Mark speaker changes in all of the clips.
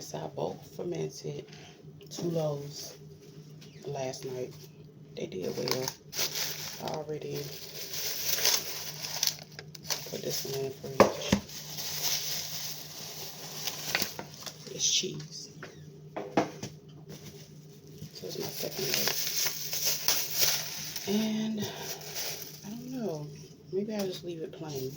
Speaker 1: Alright, so I both fermented 2 loaves last night. They did well. I already put this one in the fridge. It's cheese. So it's my second loaf. And I don't know. Maybe I'll just leave it plain.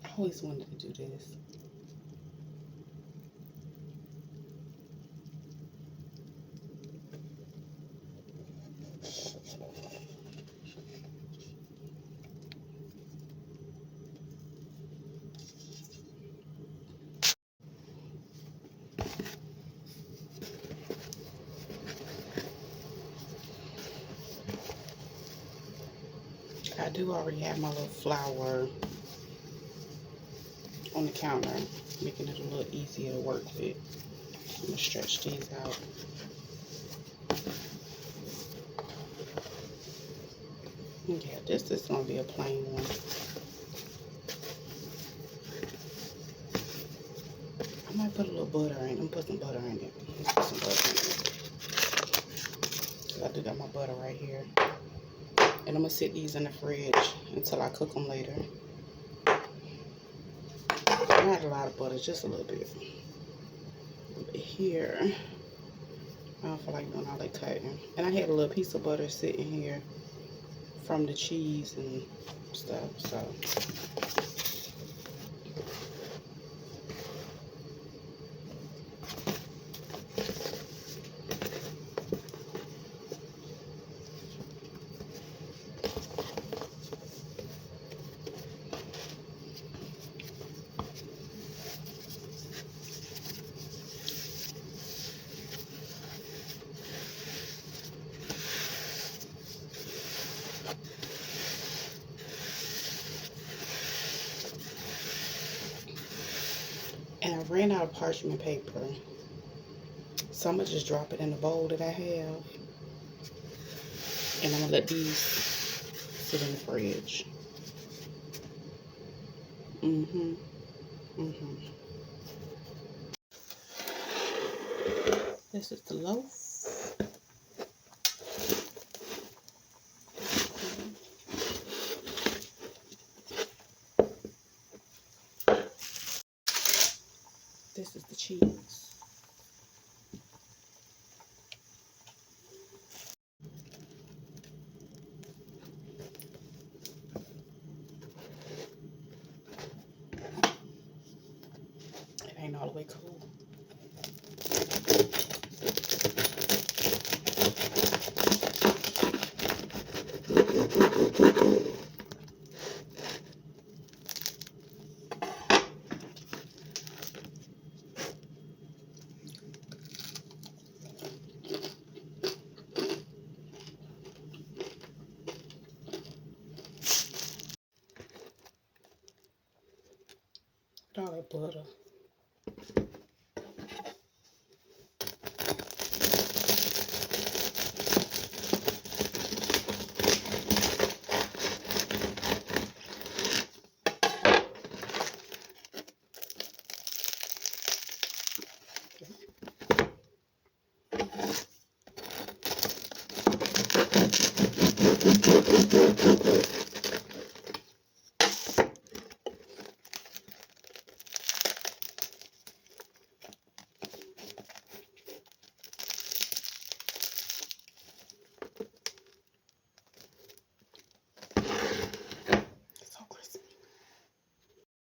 Speaker 1: I always wanted to do this. I do already have my little flour on the counter, making it a little easier to work with. I'm going to stretch these out. Yeah, this is going to be a plain one. I might put a little butter in it. I'm going to put some butter in it. Let's put some butter in it. I do got my butter right here. And I'm going to sit these in the fridge until I cook them later. Not a lot of butter, just a little bit. A little bit here. I don't feel like doing all that cutting. And I had a little piece of butter sitting here from the cheese and stuff, so. And I ran out of parchment paper, so I'm going to just drop it in the bowl that I have. And I'm going to let these sit in the fridge. This is the loaf. This is the cheese. It ain't all the way cool. Look at all that butter.